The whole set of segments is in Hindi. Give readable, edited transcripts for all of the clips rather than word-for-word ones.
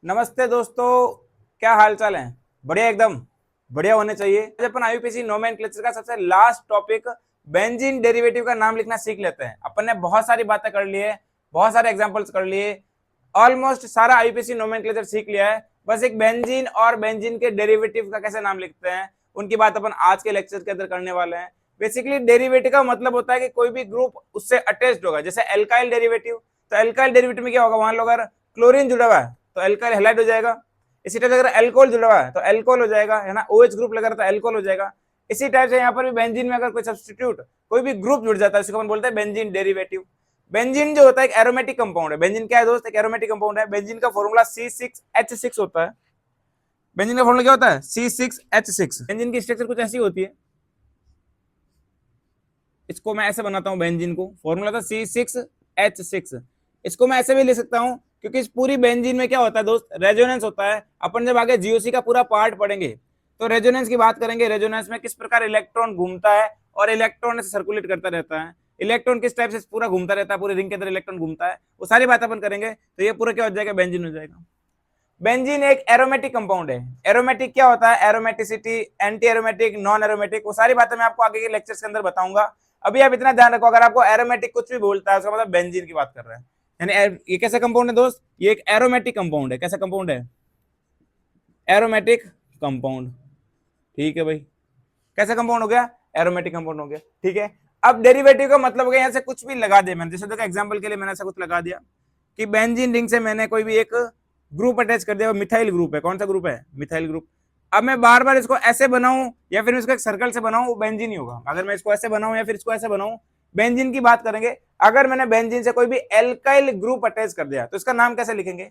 नमस्ते दोस्तों, क्या हाल चाल है। बढ़िया, एकदम बढ़िया होने चाहिए। आज अपन आईयूपीएसी नोमेनक्लेचर का सबसे लास्ट टॉपिक बेंजीन डेरिवेटिव का नाम लिखना सीख लेते हैं। अपन ने बहुत सारी बातें कर ली है, बहुत सारे एग्जांपल्स कर लिए, ऑलमोस्ट सारा आईयूपीएसी नोमेनक्लेचर सीख लिया है। बस एक बेंजीन और बेंजीन के डेरिवेटिव का कैसे नाम लिखते हैं उनकी बात अपन आज के लेक्चर के अंदर करने वाले हैं। बेसिकली डेरिवेटिव का मतलब होता है कि कोई भी ग्रुप उससे अटैच्ड होगा। जैसे एल्काइल डेरिवेटिव, तो एल्काइल डेरिवेटिव में क्या होगा, मान लो अगर क्लोरीन जुड़ा हुआ है तो एल्काइल हैलाइड हो जाएगा। इसी टाइप से अगर एल्कोहल जुड़ा हुआ है तो एल्कोहल हो जाएगा, है ना। OH ग्रुप लगा रहता है तो एल्कोहल हो जाएगा। इसी टाइप से यहाँ पर भी बेंजीन में अगर कोई सब्स्टिट्यूट कोई भी ग्रुप जुड़ जाता है उसको अपन बोलते हैं बेंजीन डेरिवेटिव। बेंजीन जो होता है एक एरोमेटिक कंपाउंड है। बेंजीन क्या है दोस्त, एक एरोमेटिक कंपाउंड है। बेंजीन का फॉर्मूला C6H6 होता है। बेंजीन का फॉर्मूला क्या होता है, C6H6। बेंजीन की स्ट्रक्चर कुछ ऐसी होती है, इसको मैं ऐसे बनाता हूं। बेंजीन को फॉर्मूला था C6H6। इसको मैं ऐसे भी लिख सकता हूं क्योंकि इस पूरी बेंजीन में क्या होता है दोस्त, रेजोनेंस होता है। अपन जब आगे जीओसी का पूरा पार्ट पढ़ेंगे तो रेजोनेंस की बात करेंगे। रेजोनेंस में किस प्रकार इलेक्ट्रॉन घूमता है और इलेक्ट्रॉन से सर्कुलेट करता रहता है, इलेक्ट्रॉन किस टाइप से पूरा घूमता रहता है, पूरे रिंग के अंदर इलेक्ट्रॉन घूमता है, वो सारी बात अपन करेंगे। तो ये पूरा क्या हो जाएगा, बेंजीन हो जाएगा। बेंजीन एक एरोमेटिक कंपाउंड है। एरोमेटिक क्या होता है, aromaticity, anti aromatic, non aromatic, वो सारी बातें मैं आपको आगे के लेक्चर्स के अंदर बताऊंगा। अभी आप इतना ध्यान रखो, अगर आपको एरोमेटिक कुछ भी बोलता है उसका मतलब बेंजीन की बात कर रहा है। यानी ये कैसा कंपाउंड है दोस्त, ये एक एरोमेटिक कंपाउंड है। कैसा कंपाउंड है, एरोमेटिक कंपाउंड। ठीक है भाई, कैसा कंपाउंड हो गया, एरोमेटिक कंपाउंड हो गया। ठीक है, अब डेरिवेटिव का मतलब हो गया यहाँ से कुछ भी लगा दे मैंने। जैसे देखो एग्जांपल के लिए मैंने ऐसा कुछ लगा दिया कि बेंजीन रिंग से मैंने कोई भी एक ग्रुप अटैच कर दिया, मिथाइल ग्रुप है। कौन सा ग्रुप है, मिथाइल ग्रुप। अब मैं बार बार इसको ऐसे बनाऊं या फिर इसको एक सर्कल से बनाऊं, वो बेंजीन ही होगा। अगर मैं इसको ऐसे बनाऊं या फिर इसको ऐसे बनाऊं, बेंजीन की बात करेंगे। अगर मैंने बेंजीन से कोई भी एल्काइल ग्रुप अटैच कर दिया तो इसका नाम कैसे लिखेंगे।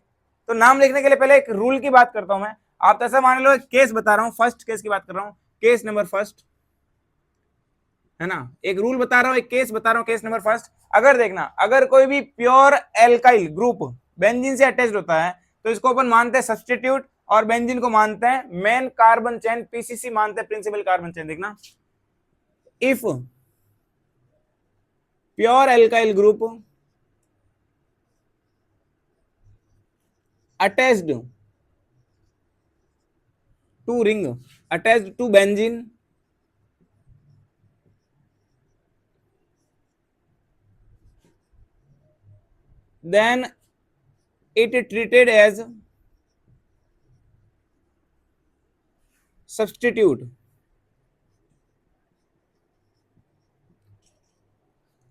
तो नाम लिखने के लिए पहले एक रूल की बात करता हूं मैं। आप ऐसा मान लो, केस बता रहा हूं, फर्स्ट केस की बात कर रहा हूं, केस नंबर फर्स्ट, है ना। एक रूल बता रहा हूं, एक केस बता रहा हूं, केस नंबर फर्स्ट। अगर देखना, अगर कोई भी प्योर एल्काइल ग्रुप बेंजीन से अटैच्ड होता है तो इसको अपन मानते हैं सब्स्टिट्यूट, और बेंजीन को मानते हैं मेन कार्बन चेन, पीसीसी मानते हैं, प्रिंसिपल कार्बन चेन। देखना, if pure alkyl group attached to ring, attached to benzene, then it treated as substitute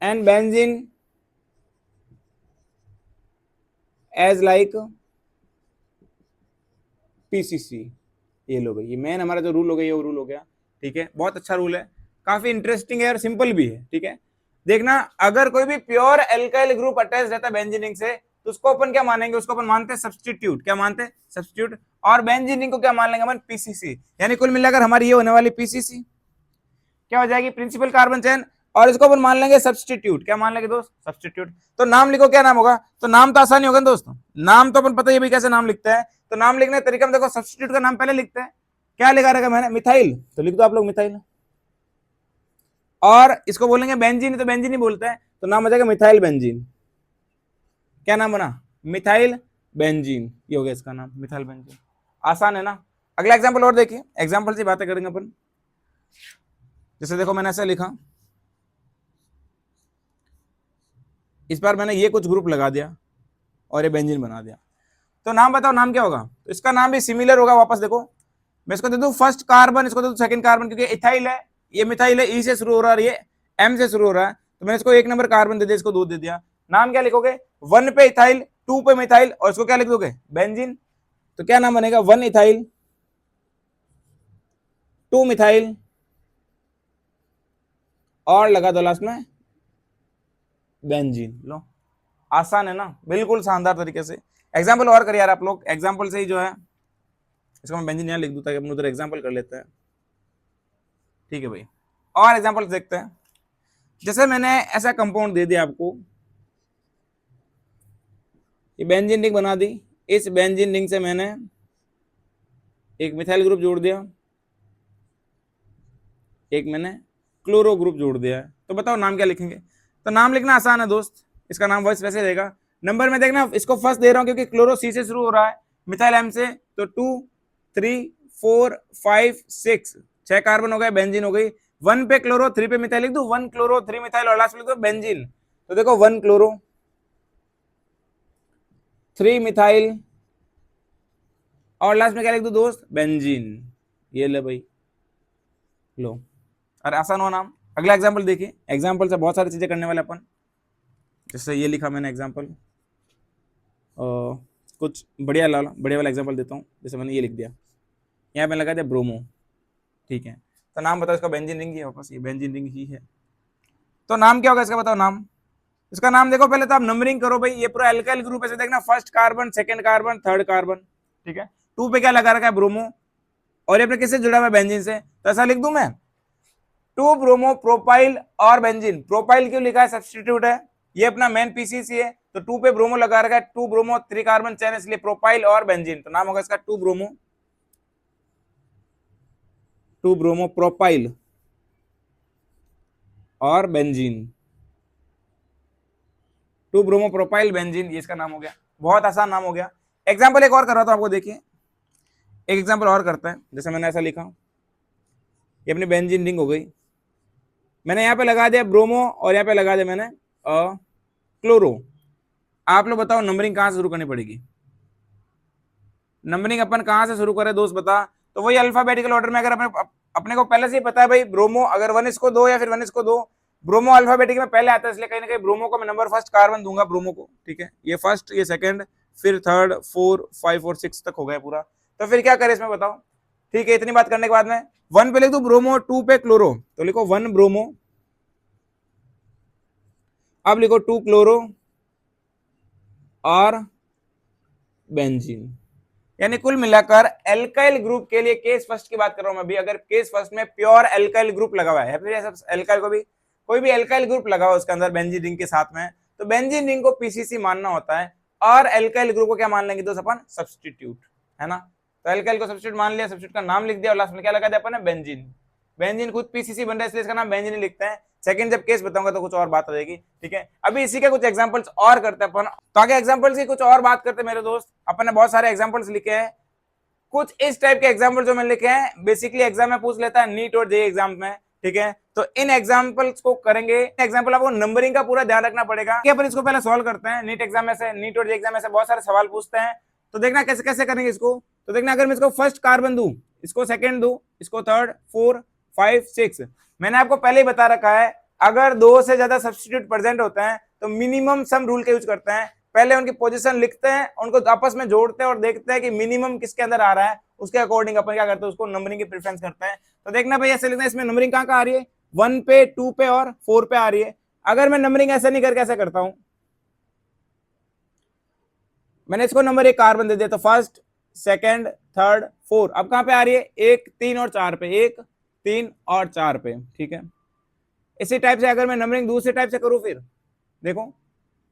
and benzene as like PCC. ये लो भाई, ये मेन हमारा जो रूल हो गया, ये रूल हो गया। ठीक है, बहुत अच्छा रूल है, काफी इंटरेस्टिंग है और सिंपल भी है। ठीक है, देखना, अगर कोई भी प्योर एल्काइल ग्रुप अटैच रहता है बेंजीन से तो उसको अपन क्या मानेंगे, उसको अपन मानते हैं सब्स्टिट्यूट। क्या मानते हैं, सब्स्टिट्यूट। और बेंजीन को क्या मान लेंगे अपन, पीसीसी। यानी कुल मिलाकर हमारी ये होने वाली पीसीसी क्या हो जाएगी, प्रिंसिपल कार्बन चेन। और इसको अपन मान लेंगे सब्स्टिट्यूट। क्या मान लेंगे दोस्त, सब्स्टिट्यूट। तो नाम लिखो, क्या नाम होगा। तो नाम तो आसानी होगा दोस्तों, नाम तो अपन पता ही भाई कैसे नाम लिखते हैं। तो नाम लिखने का तरीका में देखो, सब्स्टिट्यूट का नाम पहले लिखते हैं। क्या लिखा रहेगा मैंने, मिथाइल, तो लिख दो आप लोग मिथाइल। और इसको बोलेंगे बेंजीन, तो बेंजीन ही बोलते हैं, तो नाम हो जाएगा मिथाइल बेंजीन। क्या नाम बना, मिथाइल बेंजीन। ये हो गया इसका नाम, मिथाइल बेंजीन। आसान है ना। अगला एग्जाम्पल और देखिए, एग्जाम्पल से बातें करेंगे अपन। जैसे देखो मैंने ऐसा लिखा, इस बार मैंने ये कुछ ग्रुप लगा दिया और ये बेंजीन बना दिया। तो नाम बताओ, नाम क्या होगा। तो इसका नाम भी सिमिलर होगा। वापस देखो, मैं इसको दे दूं फर्स्ट कार्बन, इसको दे दूं सेकंड कार्बन, क्योंकि इथाइल है, ये मिथाइल है, ई से शुरू हो रहा है, ये एम से शुरू हो रहा है। तो मैंने इसको 1 नंबर कार्बन दे दिया, इसको 2 दे दिया। नाम क्या लिखोगे, 1 पे इथाइल, 2 पे मिथाइल, और इसको क्या लिख दोगे, बेंजीन। तो क्या नाम बनेगा, 1 इथाइल, 2 मिथाइल, और लगा दो लास्ट में बेंजीन। लो, आसान है ना, बिल्कुल शानदार तरीके से। एग्जाम्पल और कर यार आप लोग, एग्जाम्पल से ही जो है, इसको मैं बेंजीन यहाँ लिख दूं ताकि अपन उधर एग्जाम्पल कर लेते हैं। ठीक है भाई, और एग्जाम्पल देखते हैं। जैसे मैंने ऐसा कंपाउंड दे दिया आपको, ये बेंजीन रिंग बना दी। इस बेंजीन रिंग से मैंने एक मिथाइल ग्रुप जोड़ दिया, एक मैंने क्लोरो ग्रुप जोड़ दिया है। तो बताओ नाम क्या लिखेंगे। तो नाम लिखना आसान है दोस्त, इसका नाम वैसे रहेगा। नंबर में देखना, इसको फर्स्ट दे रहा हूं क्योंकि क्लोरो सी से शुरू हो रहा है, मिथाइल एम से, तो 2 3 4 5 6, 6 कार्बन हो गए, बेंजीन हो गई। 1 पे क्लोरो, 3 पे मिथाइल लिख दो, 1 क्लोरो 3 मिथाइल, और लास्ट में लिख दो बेंजीन। तो देखो 1 क्लोरो 3 मिथाइल, और लास्ट में क्या लिख दो दोस्त, बेंजीन। ये ले भाई, लो, अरे आसान हो नाम। अगला एग्जाम्पल देखिए, एग्जाम्पल से बहुत सारी चीजें करने वाले अपन। जैसे ये लिखा मैंने एग्जाम्पल, कुछ बढ़िया बढ़िया वाला एग्जाम्पल देता हूँ। जैसे मैंने ये लिख दिया, यहाँ पे लगा दिया ब्रोमो, ठीक है। तो नाम बताओ इसका, बेंजीन रिंग ही है वापस, ये बेंजीन रिंग ही है। तो नाम क्या होगा इसका, बताओ नाम। इसका नाम देखो, पहले तो आप नंबरिंग करो भाई, ये पूरा एल्काइल ग्रुप है, देखना first carbon, second carbon, third carbon, ठीक है। 2 पे क्या लगा रखा है, ब्रोमो, और ये अपने किससे जुड़ा हुआ है, बेंजीन से। तो ऐसा लिख दूं मैं, 2 ब्रोमो प्रोपाइल और बेंजीन। प्रोपाइल क्यों लिखा है, सब्स्टिट्यूट है, ये अपना मेन पीसीसी है, तो 2 पे ब्रोमो लगा रखा है, 2 ब्रोमो 3 कार्बन चेन, इसलिए प्रोपाइल और बेंजीन। तो नाम होगा इसका 2 ब्रोमो, 2 ब्रोमो प्रोपाइल और बेंजीन, 2 ब्रोमो प्रोपाइल बेंजीन, ये इसका नाम हो गया। बहुत आसान नाम हो गया। एग्जाम्पल एक और कर रहा था आपको, देखिए एक एग्जाम्पल और करता है। जैसे मैंने ऐसा लिखा, ये अपनी बेंजीन रिंग हो गई, मैंने यहाँ पे लगा दिया ब्रोमो, और यहाँ पे लगा दिया मैंने क्लोरो। आप लोग बताओ नंबरिंग कहाँ से शुरू करनी पड़ेगी, नंबरिंग अपन कहाँ से शुरू करें दोस्त, बता। तो वही अल्फाबेटिकल ऑर्डर में, अगर अपने को पहले से ही पता है भाई, ब्रोमो अगर 1 इसको 2 या फिर 1 इसको 2, ब्रोमो अल्फाबेटिक में पहले आता है, इसलिए कहीं ना कहीं ब्रोमो को मैं नंबर फर्स्ट कार्बन दूंगा ब्रोमो को, ठीक है। ये फर्स्ट, ये सेकंड, फिर थर्ड, 4 5 और 6 तक हो गया पूरा। तो फिर क्या करें इसमें बताओ, ठीक है। इतनी बात करने के बाद में 1 पे लिख दू ब्रोमो, 2 पे क्लोरो, तो लिखो 1 ब्रोमो, अब लिखो 2 क्लोरो और बेंजीन। यानी कुल मिलाकर एल्काइल ग्रुप के लिए केस फर्स्ट की बात कर रहा हूं मैं अभी, अगर केस फर्स्ट में प्योर एल्काइल ग्रुप लगा हुआ है, फिर सब एल्काइल को भी, कोई भी एल्काइल ग्रुप लगा हुआ उसके अंदर बेंजीन रिंग के साथ में, तो बेंजीन रिंग को पीसीसी मानना होता है, और एल्काइल ग्रुप को क्या मान लेंगे दोस्त अपन, सब्स्टिट्यूट, है ना। तो एल्काइल को सब्स्टिट्यूट मान लिया, सब्स्टिट्यूट का नाम लिख दिया, और लास्ट में क्या लगा दिया अपन ने, बेंजीन। बेंजीन खुद पीसीसी बन रहा है, इसलिए इसका नाम बेंजीन लिखते हैं। सेकंड जब केस बताऊंगा तो कुछ और बात हो जाएगी, ठीक है। अभी इसी के कुछ एग्जांपल्स और करते हैं अपन, तो आगे एग्जांपल्स की कुछ और बात करते हैं मेरे दोस्त। अपन ने बहुत सारे एग्जांपल्स लिखे हैं, कुछ इस टाइप के एग्जांपल जो मैंने लिखे हैं, बेसिकली एग्जाम में पूछ लेता है, नीट और जेईई एग्जाम में, ठीक है। तो इन एग्जांपल्स को करेंगे। एग्जांपल आपको नंबरिंग का पूरा ध्यान रखना पड़ेगा कि अपन इसको पहले सॉल्व करते हैं। नीट एग्जाम में से, नीट और जेईई एग्जाम में से बहुत सारे सवाल पूछते हैं, तो देखना कैसे कैसे करेंगे इसको। तो देखना, अगर मैं इसको फर्स्ट कार्बन दूं, इसको सेकंड दूं, इसको थर्ड, 4 5 6, मैंने आपको पहले ही बता रखा है, अगर 2 से ज्यादा सब्स्टिट्यूट प्रेजेंट होते हैं तो मिनिमम सम रूल का यूज करते हैं। पहले उनकी पोजीशन लिखते हैं, उनको आपस में जोड़ते हैं और देखते हैं कि मिनिमम किसके अंदर आ रहा है, उसके अकॉर्डिंग अपन क्या करते हैं, उसको नंबरिंग की प्रेफरेंस करते हैं। तो देखना भाई ऐसे लिखना है, इसमें नंबरिंग कहाँ कहाँ आ रही है, 1 पे, 2 पे और 4 पे आ रही है। अगर मैं नंबरिंग ऐसा नहीं करके ऐसा करता हूं, मैंने इसको नंबर 1 कार्बन दे दिया, तो फर्स्ट, सेकंड, थर्ड, 4, अब कहां पे आ रही है, 1 3 और 4 पे, 1 3 और 4 पे, ठीक है। इसी टाइप से अगर मैं नंबरिंग दूसरे टाइप से करूं, फिर देखो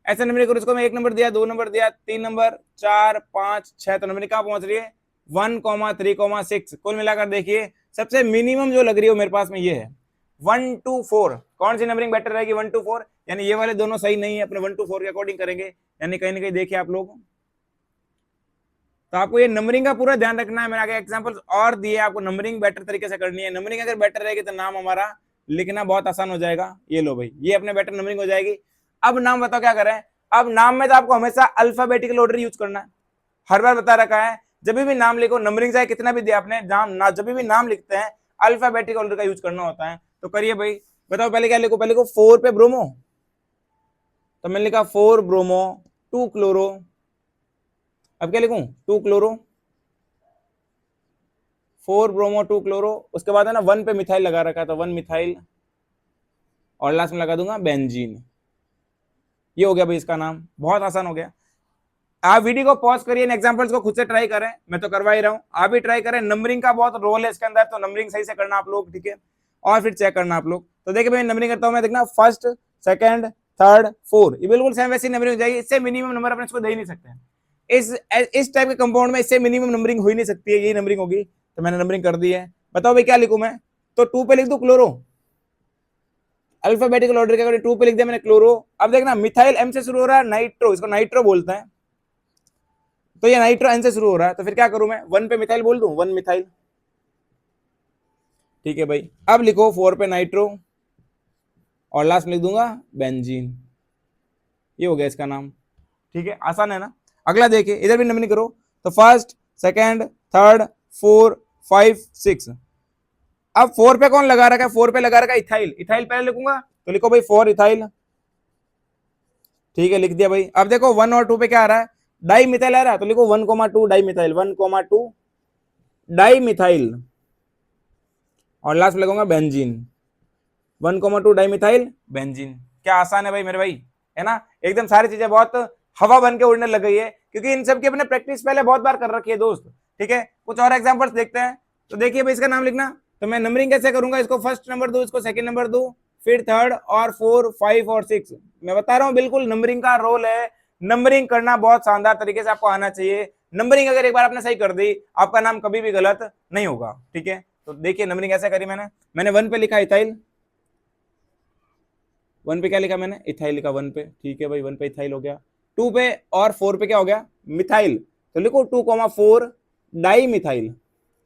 ऐसे नंबरिंग करूं, इसको मैं 1 नंबर दिया, 2 नंबर दिया, 3 नंबर, 4 5 6, तो नंबरिंग कहां पहुंच रही है, 1 3 6। कुल मिलाकर देखिए सबसे मिनिमम जो लग रही है मेरे पास में ये है 1 2 4। कौन सी नंबरिंग बेटर रहेगी, 1 2 4, यानी ये वाले दोनों सही नहीं है, अपने 1 2 4 के अकॉर्डिंग करेंगे। यानी कहीं ना कहीं देखिए आप लोग, तो आपको ये नंबरिंग का पूरा ध्यान रखना है। मैंने आगे एग्जांपल्स और दिए, आपको नंबरिंग बेटर तरीके से करनी है। नंबरिंग अगर बेटर रहेगी तो नाम हमारा लिखना बहुत आसान हो जाएगा। ये लो भाई, ये अपने बेटर नंबरिंग हो जाएगी। अब नाम बताओ क्या करें। अब नाम में तो आपको हमेशा अल्फाबेटिकल ऑर्डर यूज करना है, हर बार बता रखा है। जब भी नाम लिखो, नंबरिंग चाहे कितना भी दिया आपने, जब भी नाम लिखते हैं अल्फाबेटिकल ऑर्डर का यूज करना होता है। तो करिए भाई, बताओ पहले क्या लिखो, पहले लिखो 4 पे ब्रोमो, तो मैंने लिखा 4 ब्रोमो 2 क्लोरो। अब क्या लिखूं, 2 क्लोरो, 4 ब्रोमो 2 क्लोरो। उसके बाद है ना 1 पे मिथाइल लगा रखा है, तो 1 मिथाइल, और लास्ट में लगा दूंगा बेंजीन। ये हो गया भाई इसका नाम, बहुत आसान हो गया। आप वीडियो को पॉज करिए, इन एग्जांपल्स को खुद से ट्राई करें, मैं तो करवा ही रहा हूं, आप भी ट्राई करें। नंबरिंग का बहुत रोल है इसके अंदर, तो नंबरिंग सही से करना आप लोग, ठीक है। और फिर चेक करना आप लोग। तो देखिए भाई नंबरिंग करता हूं मैं, देखना फर्स्ट, सेकंड, थर्ड, 4, ये बिल्कुल सेम वैसी नंबरिंग हो जाएगी। इससे मिनिमम नंबर अपन इसको दे ही नहीं सकते। इस टाइप के कंपाउंड में इससे मिनिमम नंबरिंग हो ही नहीं सकती है, यही नंबरिंग होगी। तो मैंने नंबरिंग कर दी है। बताओ भाई क्या लिखूं मैं, तो 2 पे लिख दू क्लोरो, अल्फाबेटिकल ऑर्डर के अकॉर्डिंग 2 पे लिख दिया मैंने क्लोरो। अब देखना मिथाइल एम से शुरू हो रहा है, नाइट्रो, इसको नाइट्रो बोलते हैं, तो ये नाइट्रो एन से शुरू हो रहा है, तो फिर क्या करूं मैं, 1 पे मिथाइल बोल दूं, 1 मिथाइल, ठीक है भाई। अब लिखो 4 पे नाइट्रो और लास्ट में लिख दूंगा बेंजीन, ये हो गया इसका नाम, ठीक है, आसान है ना। अगला देखिए, इधर भी नंबरिंग करो, तो फर्स्ट, सेकंड, थर्ड, 4, 5, 6। अब 4 पे कौन लगा रखा है, 4 पे लगा रखा है इथाइल, इथाइल पहले लिखूंगा, तो लिखो भाई 4 इथाइल, ठीक है, लिख दिया भाई। अब देखो 1 और 2 पे क्या आ रहा है, डाई मिथाइल आ रहा है, तो लिखो 1,2 डाई मिथाइल, 1,2 डाई मिथाइल, और लास्ट में लगूंगा बेंजीन, 1,2 डाई मिथाइल बेंजीन। क्या आसान है भाई मेरे भाई, है ना, एकदम सारी चीजें बहुत हवा बन के उड़ने लग गई है, क्योंकि इन सब की अपने प्रैक्टिस पहले बहुत बार कर रखी है दोस्त, ठीक है। कुछ और एग्जांपल्स देखते हैं, तो देखिए भाई इसका नाम लिखना, तो मैं नंबरिंग कैसे करूंगा, इसको फर्स्ट नंबर दो, इसको सेकंड नंबर दो, फिर थर्ड और 4, 5 और 6। मैं बता रहा हूँ बिल्कुल नंबरिंग का रोल है, नंबरिंग करना बहुत शानदार तरीके से आपको आना चाहिए। नंबरिंग अगर एक बार आपने सही कर दी, आपका नाम कभी भी गलत नहीं होगा, ठीक है। तो देखिए नंबरिंग कैसे करी मैंने 1 पे लिखा इथाइल, 1 पे क्या लिखा मैंने, इथाइल लिखा 1 पे, ठीक है भाई, 1 पे इथाइल हो गया। 2 पे और 4 पे क्या हो गया, मिथाइल, तो लिखो 2,4 डाई मिथाइल,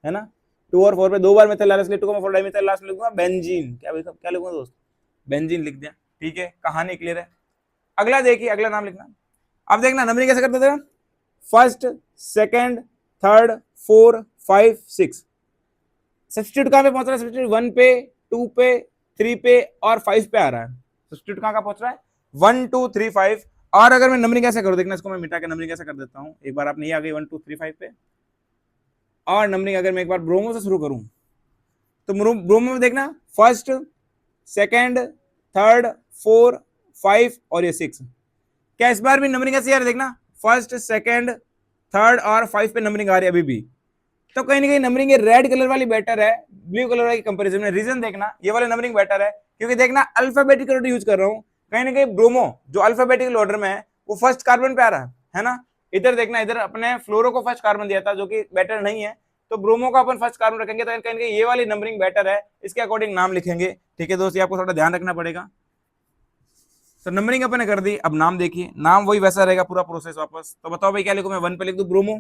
है ना। 2 और 4 पे दो बार मिथाइल, इसलिए 2,4 डाई मिथाइल, लास्ट में लिखूंगा बेंजीन, क्या लिखूंगा दोस्त, बेंजीन लिख दिया, ठीक है, कहानी क्लियर है। अगला देखिए, अगला नाम लिखना। अब देखना नंबरिंग कैसे करते थे, फर्स्ट, सेकंड, थर्ड, 4, 5, 6। सब्स्टिट्यूट कहां पे पहुंच रहा है, सब्स्टिट्यूट 1 पे, 2 पे, 3 पे और 5 पे आ रहा है, सब्स्टिट्यूट कहां पहुंच रहा है, 1, 2, 3, 5। और अगर मैं नंबरिंग कैसे करूं, देखना, इसको मैं मिटा के नंबरिंग कैसे कर देता हूं, एक बार आपने ये आ गई 1, 2, 3, 5 पे, और नंबरिंग अगर मैं एक बार ब्रोमो से शुरू करूं, तो ब्रोमो में देखना, फर्स्ट, सेकंड, थर्ड, 4, 5 और ये 6। क्या इस बार भी नंबरिंग कैसे यार, देखना, फर्स्ट, सेकंड, थर्ड और 5 पे नंबरिंग आ रही है अभी भी, तो कहीं ना कहीं नंबरिंग ये रेड कलर वाली बेटर है ब्लू कलर वाली कंपैरिजन में। रीजन देखना, ये वाले नंबरिंग बेटर है, क्योंकि देखना अल्फाबेटिकल ऑर्डर यूज कर रहा हूं, कहीं ना कहीं ब्रोमो जो अल्फाबेटिकल ऑर्डर में है वो फर्स्ट कार्बन पे आ रहा है ना। इधर देखना, इधर अपने फ्लोरो को फर्स्ट कार्बन दिया था जो कि बेटर नहीं है, तो ब्रोमो को अपन फर्स्ट कार्बन रखेंगे, तो कहीं ना कहीं ये वाली नंबरिंग बेटर है, इसके अकॉर्डिंग नाम लिखेंगे, ठीक है दोस्त, ये आपको थोड़ा ध्यान रखना पड़ेगा। तो नंबरिंग अपन ने कर दी, अब नाम देखिए, नाम वही वैसा रहेगा पूरा प्रोसेस वापस। तो बताओ भाई क्या लिखूं मैं, 1 पे लिख दूं ब्रोमो,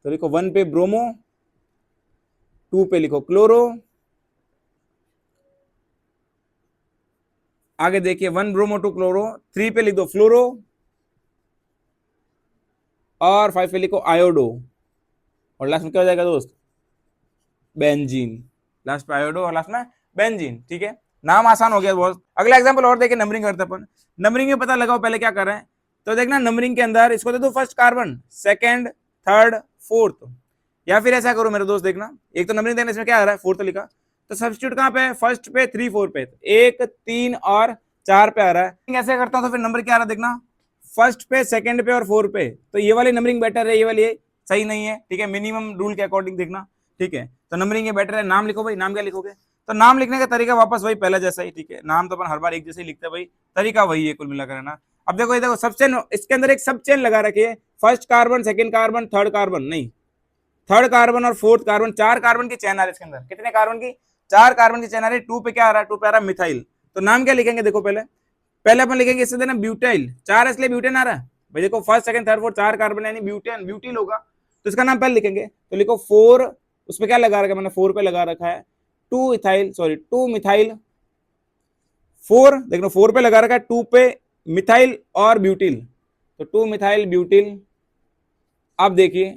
तो लिखो 1 पे ब्रोमो, 2 पे लिखो क्लोरो, आगे देखिए 1 ब्रोमो 2 क्लोरो, 3 पे लिख दो फ्लोरो, और 5 पे लिखो आयोडो, और लास्ट में क्या हो जाएगा दोस्त, बेंजीन, लास्ट पे आयोडो और लास्ट में बेंजीन, ठीक है। नाम आसान हो गया बहुत। अगला एग्जांपल और देखें, नंबरिंग करते अपन, नंबरिंग में पता लगाओ पहले क्या कर रहे हैं, तो देखना नंबरिंग के अंदर इसको दे दो first carbon, second, third, fourth, या फिर ऐसा करो मेरे दोस्त, देखना एक तो नंबरिंग देखना, इसमें क्या आ रहा है, फोर्थ लिखा, तो सब्स्टिट्यूट कहां पे है, फर्स्ट पे, 3, 4 पे, 1, 3 और 4 पे आ रहा है। ऐसे करता हूं तो फिर नंबर क्या आ रहा है, देखना फर्स्ट पे, सेकंड पे और 4 पे, तो ये वाली नंबरिंग बेटर है, ये वाली सही नहीं है, ठीक है, मिनिमम रूल के अकॉर्डिंग देखना, ठीक है। तो नंबरिंग ये बेटर है। नाम लिखो भाई, नाम क्या लिखोगे, तो नाम लिखने का तरीका वापस वही पहला जैसा ही, ठीक है, नाम तो अपन हर बार एक जैसे ही लिखते हैं भाई, तरीका वही है कुल मिलाकर, है ना। अब देखो ये देखो सब चेन, इसके अंदर एक सब चेन लगा रखी है, first carbon, second carbon, third carbon नहीं, थर्ड कार्बन और फोर्थ कार्बन, 4 कार्बन की चेन आ रही है इसके अंदर, कितने कार्बन की, 4 कार्बन की चेन आ रही है। 2 पे क्या आ रहा है, 2 पे आ रहा है मिथाइल, तो नाम क्या लिखेंगे, देखो पहले पहले अपन लिखेंगे इससे देना ब्यूटाइल, 4 इसलिए ब्यूटेन आ रहा है भाई, देखो first, second, third, fourth 4 carbon यानी ब्यूटेन, ब्यूटिल होगा, तो इसका नाम पहले लिखेंगे, तो लिखो 4, उस पे क्या लगा रखा है मैंने, 4 पे लगा रखा है 2 इथाइल, सॉरी 2 मिथाइल, 4 देखो 4 पे लगा रखा है, 2 पे मिथाइल और ब्यूटिल, तो 2 मिथाइल ब्यूटिल। अब देखिए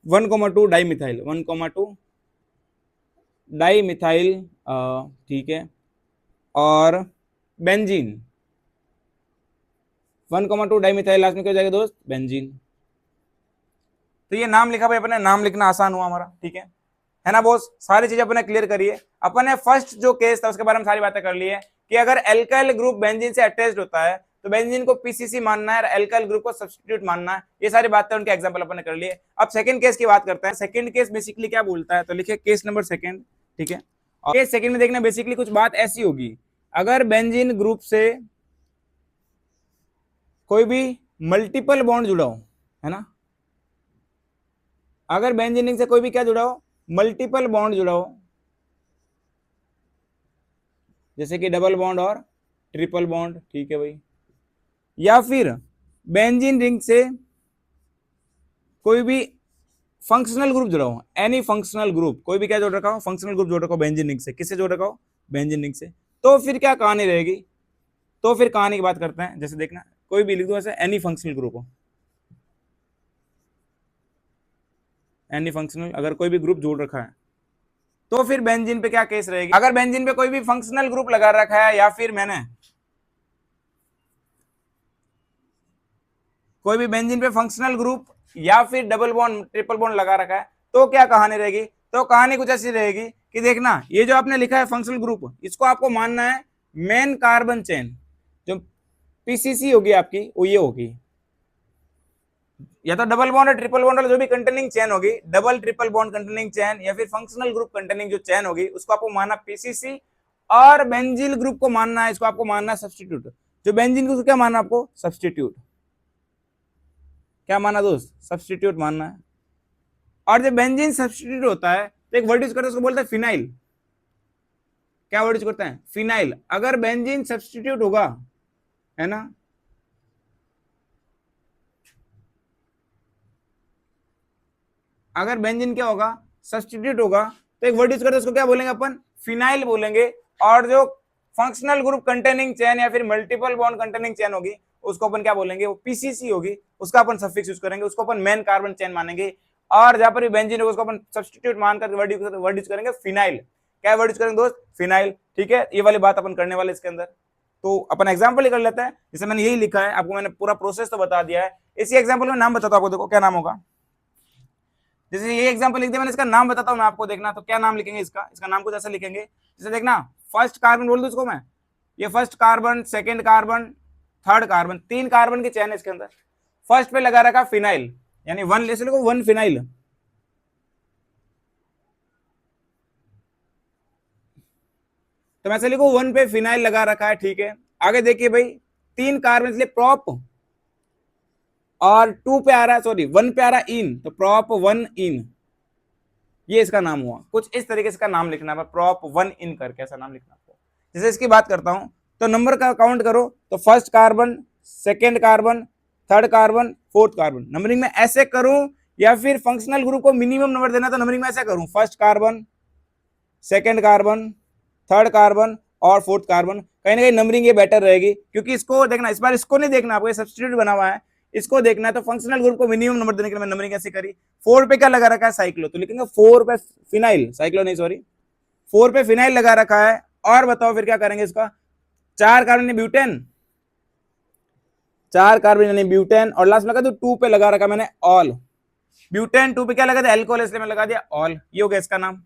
1,2 डाई मिथाइल, 1,2 डाई मिथाइल, ठीक है, और बेंजीन, 1,2 डाई मिथाइल, लास्ट में क्या हो जाएगा दोस्त, बेंजीन। तो ये नाम लिखा भाई, अपने नाम लिखना आसान हुआ हमारा, ठीक है ना बॉस, सारी चीजें अपने क्लियर करिए। अपन ने फर्स्ट जो केस था उसके बारे में सारी बातें कर ली है, कि अगर एल्काइल ग्रुप बेंजीन से अटैच्ड होता है तो बेंजीन को पीसीसी मानना है और एल्काइल ग्रुप को सब्स्टिट्यूट मानना है, ये सारी बातें उनके एग्जांपल अपन ने कर लिए। अब सेकंड केस की बात करते हैं। सेकंड केस बेसिकली क्या बोलता है, तो लिखिए केस नंबर सेकंड, ठीक है। और केस सेकंड में देखना बेसिकली कुछ बात ऐसी होगी, अगर बेंजीन ग्रुप से कोई भी मल्टीपल बॉन्ड जुड़ा हो, है ना, अगर बेंजीन रिंग से कोई भी क्या जुड़ा हो, मल्टीपल बॉन्ड जुड़ा हो, जैसे कि डबल बॉन्ड और ट्रिपल बॉन्ड, ठीक है भाई, या फिर बेंजीन रिंग से कोई भी फंक्शनल ग्रुप जोड़ा हो, एनी फंक्शनल ग्रुप, कोई भी क्या जोड़ रखा हो, फंक्शनल ग्रुप जोड़ रखा हो बेंजीन रिंग से, किससे जोड़ रखा हो, बेंजीन रिंग से, तो फिर क्या कहानी रहेगी, तो फिर कहानी की बात करते हैं। जैसे देखना, कोई भी लिख दो ऐसे, एनी फंक्शनल ग्रुप हो, एनी फंक्शनल, अगर कोई भी ग्रुप जोड़ रखा है तो फिर बेंजीन पे क्या केस रहेगी। अगर बेंजीन पे कोई भी फंक्शनल ग्रुप लगा रखा है या फिर मैंने कोई भी बेंजीन पे फंक्शनल ग्रुप या फिर डबल बॉन्ड ट्रिपल बॉन्ड लगा रखा है, तो क्या कहानी रहेगी, तो कहानी कुछ ऐसी रहेगी कि देखना, ये जो आपने लिखा है फंक्शनल ग्रुप, इसको आपको मानना है मेन कार्बन चेन, जो पीसीसी होगी आपकी वो ये होगी, या तो डबल बॉन्ड और ट्रिपल बॉन्ड जो भी कंटेनिंग चेन होगी, double triple bond containing chain या फिर फंक्शनल ग्रुप कंटेनिंग जो चेन होगी, उसको आपको मानना पीसीसी, और बेंजील ग्रुप को मानना है, इसको आपको मानना है सब्सटीट्यूट। जो बेंजीन ग्रुप क्या मानना आपको, सब्सटीट्यूट, क्या माना दोस्त, सब्सटीट्यूट मानना है। और जब बेंजीन सब्सटीट्यूट होता है तो एक वर्ड यूज करते हैं, उसको बोलते हैं फिनाइल। क्या वर्ड यूज करते हैं, फिनाइल। अगर बेंजीन सब्सटीट्यूट होगा, है ना, अगर बेंजीन क्या होगा, सब्सटीट्यूट होगा, तो एक वर्ड यूज करते हैं, उसको क्या बोलेंगे अपन, फिनाइल बोलेंगे। और जो फंक्शनल ग्रुप कंटेनिंग चेन या फिर मल्टीपल बॉन्ड कंटेनिंग चेन होगी, उसको अपन क्या बोलेंगे, वो पीसीसी होगी, उसका अपन सफिक्स यूज करेंगे, उसको अपन मेन कार्बन चेन मानेंगे। और जहां पर बेंजीन होगा उसको अपन सब्सटीट्यूट मानकर वर्ड यूज करेंगे फिनाइल। क्या वर्ड यूज करेंगे दोस्त, फिनाइल। ठीक है, ये वाली बात अपन करने वाले इसके अंदर। तो अपन एग्जांपल ही कर लेते हैं, जैसे मैंने यही लिखा है, आपको मैंने पूरा प्रोसेस तो बता दिया है। इसी एग्जांपल में नाम बताता हूं आपको, देखो क्या नाम होगा। जैसे ये एग्जांपल लिख दिया मैंने, इसका नाम बताता हूं मैं आपको, देखना तो क्या नाम लिखेंगे इसका, इसका नाम कुछ ऐसा लिखेंगे, जैसे देखना, फर्स्ट कार्बन बोल दूं इसको मैं, ये first carbon, second carbon, third carbon, 3 carbon की चेन है इसके अंदर। फर्स्ट पे लगा रखा फिनाइल, यानी वन, ले लिखो 1 फिनाइल, तो मैं ऐसे लिखो 1 पे फिनाइल लगा रखा है। ठीक है, आगे देखिए भाई, 3 कार्बन इसलिए प्रॉप, और 2 पे आ रहा है, सॉरी 1 पे आ रहा है इन, तो प्रॉप 1 इन, ये इसका नाम हुआ। कुछ इस तरीके से का नाम लिखना है, प्रॉप 1 इन करके ऐसा नाम लिखना आपको। जैसे इसकी बात करता हूं, तो नंबर का काउंट करो, तो first carbon, second carbon, third carbon, fourth carbon, numbering में ऐसे करूं, या फिर फंक्शनल ग्रुप को मिनिमम नंबर देना तो नंबरिंग में ऐसे करूं, first carbon, second carbon, third carbon और फोर्थ कार्बन। कहीं ना कहीं नंबरिंग ये बेटर रहेगी, क्योंकि इसको देखना, इस बार इसको नहीं देखना आपको, ये सब्स्टिट्यूट बना हुआ है, इसको देखना है। तो फंक्शनल ग्रुप को मिनिमम नंबर देने के लिए मैंने नंबरिंग ऐसे करी। 4 पे क्या लगा रखा है, साइक्लो, तो लिखेंगे 4 पे फिनाइल, साइक्लो नहीं सॉरी, 4 पे फिनाइल लगा रखा है। और बताओ फिर क्या करेंगे इसका, 4 कार्बन ब्यूटेन, 4 कार्बन यानी ब्यूटेन, और लास्ट में लगा तो 2 पे लगा रखा मैंने ऑल, ब्यूटेन 2 पे क्या लगा था, एल्कोहल, इसलिए मैं लगा दिया ऑल। ये हो गया इसका नाम।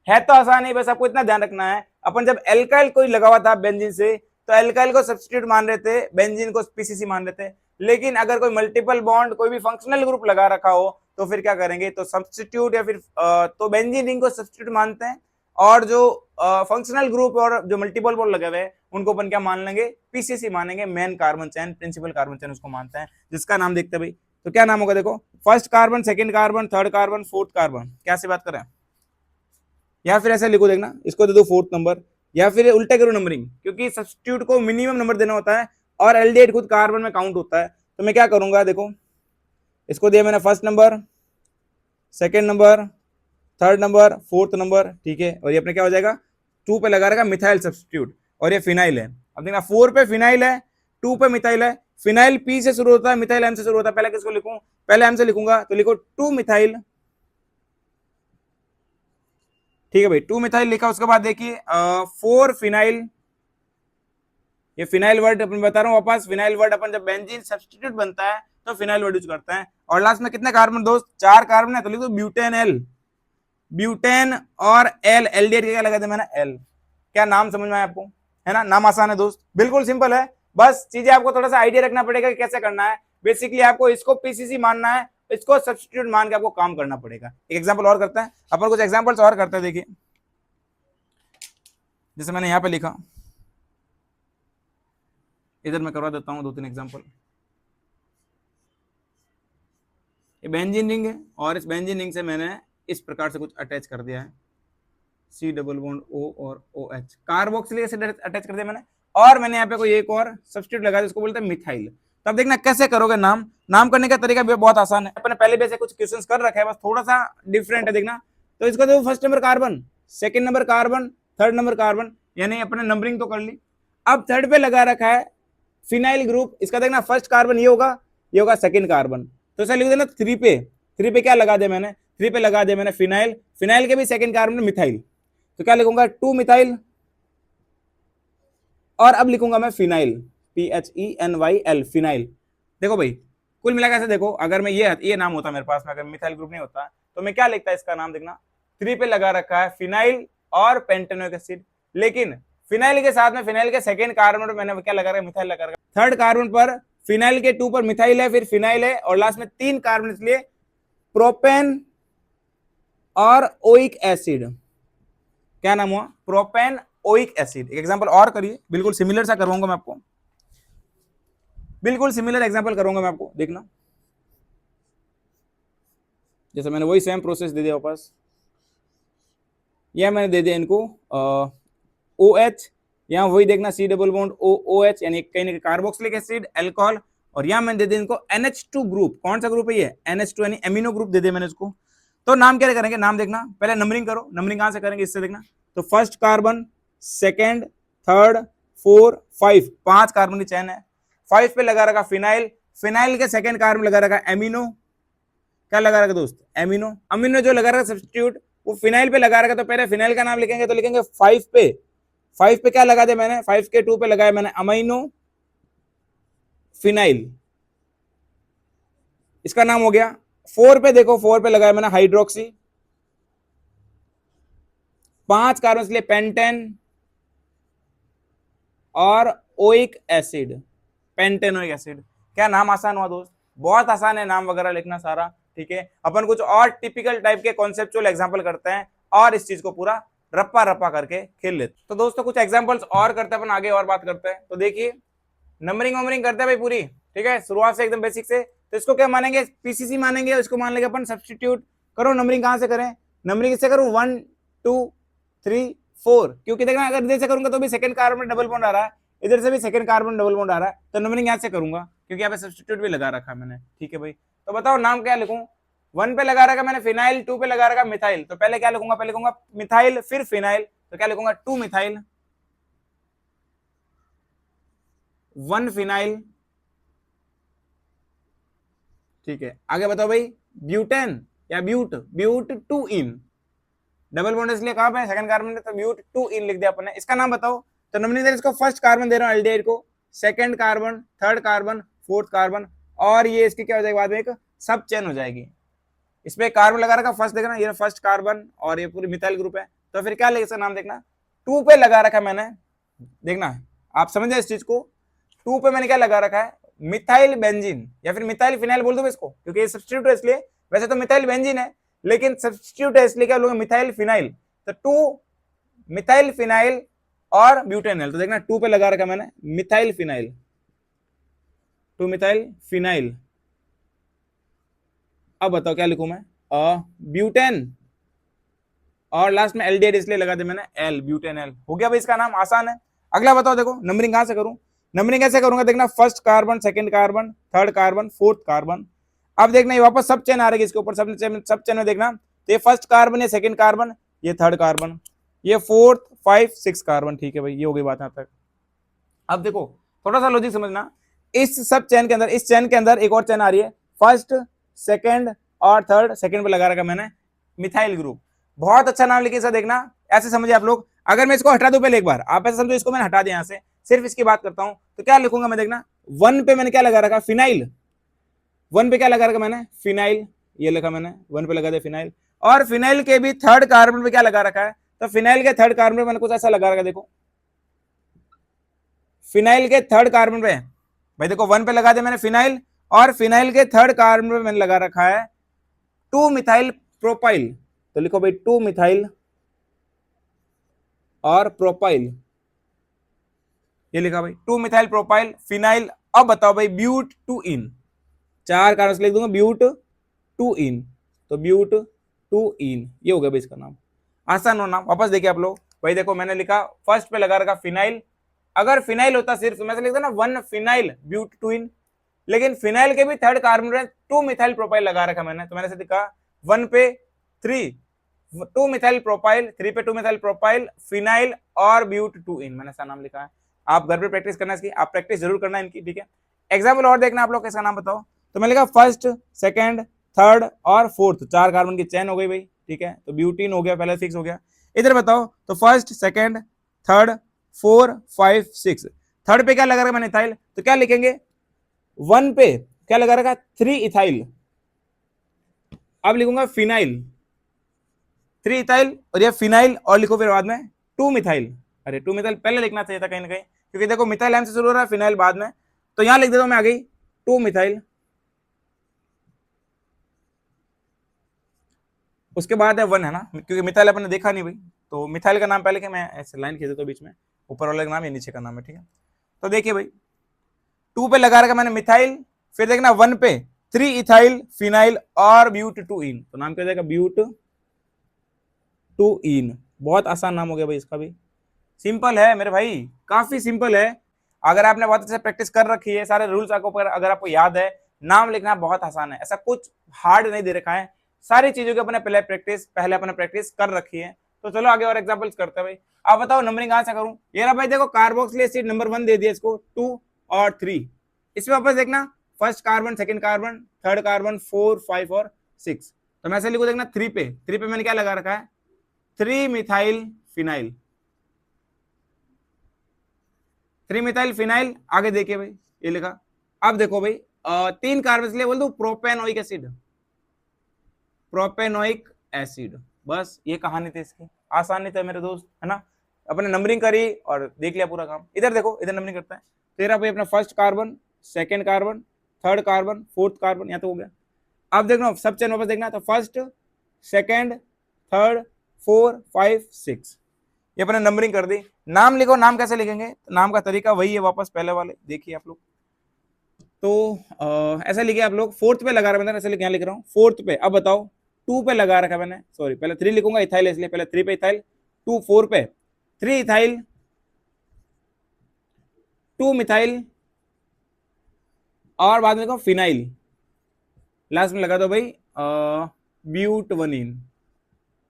है तो आसान ही, बस आपको इतना ध्यान रखना है, अपन जब एल्काइल कोई लगा हुआ था बेंजीन से, तो एल्काइल को सब्स्टिट्यूट मान रहे थे, बेंजीन को पीसीसी मान रहे थे। लेकिन अगर कोई मल्टीपल बॉन्ड, कोई भी फंक्शनल ग्रुप लगा रखा हो, तो फिर क्या करेंगे, तो सब्स्टिट्यूट या फिर तो बेंजीन रिंग को सब्स्टिट्यूट मानते हैं, और जो फंक्शनल ग्रुप और जो मल्टीपल बॉन्ड लगे हुए हैं उनको अपन क्या मान लेंगे, पीसीसी मानेंगे, main carbon chain, principal carbon chain उसको मानते हैं, जिसका नाम देखते हैं भाई। तो क्या नाम होगा, देखो first carbon, second carbon, third carbon, fourth carbon, क्या से बात करें, या फिर ऐसे लिखो, देखना इसको दे दो फोर्थ नंबर, या फिर उल्टे करो नंबरिंग, क्योंकि सब्स्टिट्यूट को मिनिमम नंबर देना होता है और एल्डिहाइड खुद कार्बन में काउंट होता है। तो मैं क्या करूंगा, देखो इसको दिया मैंने first number, second number, third number, fourth number, ठीक है, और ये अपने क्या हो जाएगा, 2 पे लगा रहेगा मिथाइल सब्स्टिट्यूट, और ये फिनाइल है। अब देखना 4 पे फिनाइल है, 2 पे मिथाइल है, फिनाइल पी से शुरू होता है, मिथाइल एम से शुरू होता है, पहले किसको लिखूं, पहले एम से लिखूंगा, तो लिखो 2 मिथाइल, ठीक है भाई, 2 मिथाइल लिखा। उसके बाद देखिए 4 फिनाइल, ये फिनाइल वर्ड अपन बता रहा हूँ वापस, फिनाइल वर्ड अपन जब बेंजीन सब्स्टिट्यूट बनता है तो फिनाइल वर्ड यूज करते हैं। और लास्ट में कितने कार्बन दोस्त, 4 कार्बन है, तो लिख दो ब्यूटेन एल, ब्यूटेन और एल, एल्डिहाइड क्या लगा दिया मैंने, एल। क्या नाम समझ में आया आपको, है ना, नाम आसान है दोस्त, बिल्कुल सिंपल है, बस चीजें आपको थोड़ा सा आइडिया रखना पड़ेगा कि कैसे करना है। बेसिकली आपको इसको पीसीसी मानना है, इसको सब्स्टिट्यूट मान के आपको काम करना पड़ेगा। एक एग्जांपल और करते हैं अपन, कुछ एग्जांपल्स और करते हैं, देखिए जैसे मैंने यहां पे लिखा, इधर मैं करवा देता हूं 2-3 एग्जांपल। ये बेंजीन रिंग है, और इस बेंजीन रिंग से मैंने इस प्रकार से कुछ अटैच कर दिया है, सी डबल बॉन्ड ओ और O H, carboxylic acid attach कर दिया मैंने, और मैंने यहाँ पे कोई एक और सब्स्टिट्यूट लगा दिया, उसको बोलते हैं मिथाइल। तब देखना कैसे करोगे नाम। नाम करने का तरीका भी बहुत आसान है, अपने पहले भी ऐसे कुछ क्वेश्चंस कर रखा है, बस थोड़ा सा डिफरेंट है देखना। तो इसको देखो, first number carbon, second number carbon, third number carbon, यानी अपने नंबरिंग तो कर ली। अब थर्ड पे लगा रखा है फिनाइल ग्रुप, इसका देखना फर्स्ट कार्बन ये होगा, ये होगा सेकंड कार्बन, तो इसे लिख देना थ्री पे। थ्री पे क्या लगा दिया मैंने, थ्री पे लगा दिया मैंने फिनाइल, फिनाइल के भी सेकंड कार्बन मिथाइल, तो क्या लिखूंगा टू मिथाइल, और अब लिखूंगा मैं फिनाइल, PHENYL, फिनाइल। देखो भाई कुल मिलाकर ऐसे देखो, अगर मैं ये नाम होता मेरे पास में, अगर मिथाइल ग्रुप नहीं होता तो मैं क्या लिखता इसका नाम, देखना थ्री पे लगा रखा है फिनाइल और पेंटेनोइक एसिड, लेकिन फिनाइल के साथ में फिनाइल के सेकेंड कार्बन पर मैंने क्या लगा रखा है, मिथाइल लगा रखा है। थर्ड कार्बन पर फिनाइल के टू पर मिथाइल है, फिर फिनाइल है, और लास्ट में तीन कार्बन, इसलिए प्रोपेन और ओइक एसिड। क्या नाम हुआ, प्रोपेन ओइक एसिड। एक एग्जांपल और करिए, बिल्कुल सिमिलर सा करवाऊंगा मैं आपको, बिल्कुल सिमिलर एग्जांपल करूंगा मैं आपको, देखना। जैसे मैंने वही सेम प्रोसेस दे दिया वापस, यह मैंने दे दिया इनको OH, यहाँ वही देखना C डबल बॉन्ड OH, यानी कहीं ना कार्बोक्सिलिक एसिड, अल्कोहल, और यहाँ मैंने दे दिया इनको NH2 ग्रुप। कौन सा ग्रुप है ये, NH2, यानी एमिनो ग्रुप दे दिया मैंने इसको। तो नाम क्या करेंगे, नाम देखना पहले नंबरिंग करो, नंबरिंग कहां से करेंगे, इससे देखना। तो first carbon, second, third, four, five, पांच कार्बन की चैन है। फाइव पे लगा रखा फिनाइल, फिनाइल के सेकेंड कार्बन लगा रखा एमिनो, क्या लगा रखा दोस्त, एमिनो। अमीनो जो लगा रखा सब्स्टिट्यूट वो फिनाइल पे लगा रखा, तो पहले फिनाइल का नाम लिखेंगे, तो लिखेंगे फाइव पे, फाइव पे क्या लगा दिया मैंने, फाइव के टू पे लगाया मैंने अमीनो फिनाइल, इसका नाम हो गया। फोर पे देखो, फोर पे लगाया मैंने हाइड्रोक्सी, पांच कार्बन इसलिए पेंटेन और ओइक एसिड, पेंटेनोइक एसिड। क्या नाम आसान हुआ दोस्त, बहुत आसान है नाम वगैरह लिखना सारा, ठीक है। अपन कुछ और टिपिकल टाइप के कॉन्सेप्चुअल एग्जांपल करते हैं और इस चीज को पूरा रप्पा रप्पा करके खेल लेते। तो दोस्तों कुछ एग्जांपल्स और करते हैं अपन, आगे और बात करते हैं। तो देखिए नंबरिंग वंबरिंग करते हैं भाई पूरी, ठीक है, शुरुआत से एकदम बेसिक से। तो इसको क्या मानेंगे, पीसीसी मानेंगे, इसको मान लेंगे अपन सब्स्टिट्यूट। करो नंबरिंग, कहां से करें, नंबरिंग इससे करूं 1 2 3 4, क्योंकि देखना अगर इधर से करूंगा तो भी सेकंड कार्बन में डबल बॉन्ड आ रहा है, इधर से भी सेकंड कार्बन डबल बॉन्ड आ रहा है, तो नंबरिंग यहां से करूंगा क्योंकि यहाँ पे सब्स्टिट्यूट भी लगा रखा है मैंने, ठीक है भाई। तो बताओ नाम क्या लिखूं, वन पे लगा रखा मैंने फिनाइल, टू पे लगा रखा मिथाइल, तो पहले क्या लिखूंगा, पहले लिखूंगा मिथाइल फिर फिनाइल, तो क्या लिखूंगा टू मिथाइल, वन फिनाइल, ठीक है। आगे बताओ भाई ब्यूटेन या but, but two ene, double bond इसलिए कहां पे सेकंड कार्बन, तो ब्यूट टू इन लिख दिया अपन ने। इसका नाम बताओ, तो नंबरिंग इसको फर्स्ट कार्बन दे रहा हूं एल्डिहाइड को, second carbon, third carbon, fourth carbon, और ये इसकी क्या हो जाएगी बाद में, एक सब चेन हो जाएगी। इसमें कार्बन लगा रखा फर्स्ट, देखना ये फर्स्ट कार्बन और ये पूरी मिथाइल ग्रुप है, तो फिर क्या इसका नाम देखना, टू पे लगा रखा मैंने, देखना आप समझे इस चीज को, टू पे मैंने क्या लगा रखा है, मिथाइल बेंजीन, या फिर मिथाइल फिनाइल बोल दो इसको, क्योंकि ये सब्स्टिट्यूट है इसलिए, वैसे तो मिथाइल बेंजीन है लेकिन सब्स्टिट्यूट है इसलिए क्या बोलोगे मिथाइल फिनाइल, तो टू मिथाइल फिनाइल और ब्यूटेनॉल, तो देखना टू पे लगा रखा मैंने methyl phenyl, two methyl phenyl. अब बताओ क्या लिखूं मैं, ब्यूटेन, और लास्ट में एल्डिहाइड इसलिए लगा दिया मैंने एल, ब्यूटेनॉल। हो गया भाई, इसका नाम आसान है। अगला बताओ, देखो नंबरिंग कहां से करूं, नंबरिंग कैसे करूंगा, देखना first carbon, second carbon, third carbon, fourth carbon. अब देखना ये वापस सब चेन आ रही है इसके ऊपर, सब चेन में देखना, तो ये फर्स्ट कार्बन, ये सेकंड कार्बन, ये थर्ड कार्बन, ये फोर्थ, फाइव, सिक्स कार्बन, ठीक है भाई, ये हो गई बात यहां तक। अब देखो थोड़ा सा लॉजिक समझना, इस सब चेन के अंदर, इस चेन के अंदर एक और चेन आ रही है, फर्स्ट, सेकंड और थर्ड, सेकंड पे लगा रखा मैंने मिथाइल ग्रुप। बहुत अच्छा नाम लिखिए, देखना ऐसे समझिए आप लोग। अगर मैं इसको हटा दूं पहले एक बार, आप ऐसे समझो इसको मैंने हटा दिया यहां से, सिर्फ इसकी बात करता हूं, तो क्या लिखूंगा मैं, देखना वन पे मैंने क्या लगा रखा, फिनाइल, वन पे क्या लगा रखा मैंने, फिनाइल, ये लिखा मैंने, वन पे लगा दिया फिनाइल, और फिनाइल के भी थर्ड कार्बन पे क्या लगा रखा है, तो फिनाइल के थर्ड कार्बन पे मैंने कुछ ऐसा लगा रखा, देखो फिनाइल के थर्ड कार्बन पे भाई, देखो वन पे लगा दिया मैंने फिनाइल, और फिनाइल के थर्ड कार्बन पे मैंने लगा रखा है टू मिथाइल प्रोपाइल, तो लिखो भाई टू मिथाइल और प्रोपाइल, ये लिखा भाई टू मिथाइल प्रोपाइल फिनाइल। अब बताओ भाई ब्यूट टू इन, चार कारण से लिख दूंगा ब्यूट टू इन, तो ब्यूट टू इन, ये हो गया भाई इसका नाम, आसान हो नाम। वापस देखिए आप लोग, भाई देखो मैंने लिखा फर्स्ट पे लगा रखा फिनाइल, अगर फिनाइल होता सिर्फ, मैं लिखता ना वन फिनाइल ब्यूट टू इन, लेकिन फिनाइल के भी थर्ड कार्बन में 2 मिथाइल प्रोपाइल लगा रखा मैंने, तो मैंने ऐसे लिखा 1 पे 3 2 मिथाइल प्रोपाइल, 3 पे 2 मिथाइल प्रोपाइल, फिनाइल और ब्यूट 2 इन, मैंने ऐसा नाम लिखा है। आप घर पे प्रैक्टिस करना इसकी, आप प्रैक्टिस जरूर करना इनकी, ठीक है। एग्जाम्पल और देखना आप लोग, इसका नाम बताओ। तो मैंने लिखा फर्स्ट, सेकंड, थर्ड और फोर्थ, 4 कार्बन की चेन हो गई भाई, ठीक है। तो ब्यूटीन हो गया, पहले फिक्स हो गया। इधर बताओ, तो फर्स्ट, सेकंड, थर्ड, 4, 5, 6, थर्ड पे क्या लगा रखा मैंने इथाइल, तो क्या लिखेंगे 1 पे क्या लगा रखा 3 इथाइल, अब लिखूंगा फिनाइल 3 इथाइल, और ये फिनाइल और लिखो फिर बाद में 2 मिथाइल। अरे 2 मिथाइल पहले लिखना चाहिए था कहीं ना कहीं, क्योंकि देखो मिथाइल एम से शुरू हो रहा है, फिनाइल बाद में, तो यहां लिख देता हूं मैं, आ गई 2 मिथाइल। उसके बाद है 1, है ना, क्योंकि मिथाइल अपने देखा नहीं भाई, तो मिथाइल का नाम पहले के मैं ऐसे लाइन खींच देता हूं बीच में, ऊपर वाले का नाम या नीचे का नाम है, ठीक है। तो देखिए भाई 2 पे लगा रखा मैंने मिथाइल, फिर देखना 1 पे 3 इथाइल, फिनाइल और ब्यूट 2 इन, तो नाम क्या हो जाएगा ब्यूट 2 इन। बहुत आसान नाम हो गया भाई इसका भी, सिंपल है मेरे भाई, काफी सिंपल है। अगर आपने बहुत अच्छे से प्रैक्टिस कर रखी है, सारे रूल्स आपको अगर आपको याद है, नाम लिखना बहुत आसान है, ऐसा कुछ हार्ड नहीं दे रखा है, सारी चीजों की अपने पहले अपने प्रैक्टिस कर रखी है। तो चलो आगे और एग्जांपल्स करते हैं भाई। आप बताओ नंबरिंग कहां से करूं, ये रहा भाई, देखो कार्बोक्सिलिक एसिड नंबर 1 दे दिया इसको, 2 और 3, इसमें वापस देखना first carbon, second carbon, third carbon, 4, 5 और 6, तो मैं ऐसे लिखूं, देखना 3 पे मैंने क्या लगा रखा है 3 मिथाइल फिनाइल, 3 मिथाइल फिनाइल। आगे देखिए भाई ये लिखा, अब देखो भाई 3 कार्बन के लिए बोल दो प्रोपेनोइक एसिड, प्रोपेनोइक एसिड, बस ये कहानी थी इसकी, आसान नहीं था मेरे दोस्त, है ना। अपने नंबरिंग करी और देख लिया पूरा काम। इधर देखो, इधर नंबरिंग करता है, तेरा भाई अपना first carbon, second carbon, third carbon, fourth carbon, यहाँ तो हो गया। अब देखना सब चेन वापस देखना, तो फर्स्ट, सेकंड, थर्ड, 4, 5, 6, ये अपने नंबरिंग कर दी। नाम लिखो, नाम कैसे लिखेंगे, नाम का तरीका वही है वापस पहले वाले, देखिए आप लोग। तो ऐसा लिखे आप लोग, फोर्थ पे लगा रहा मैंने, ऐसे यहाँ लिख रहा हूँ फोर्थ पे। अब बताओ 2 पे लगा रखा मैंने, सॉरी पहले 3 लिखूंगा इथाइल, इसलिए पहले 3 पे इथाइल, 2 4 पे 3 इथाइल, 2 मिथाइल और बाद में लिखो फिनाइल, लास्ट में लगा दो भाई ब्यूट 1 इन,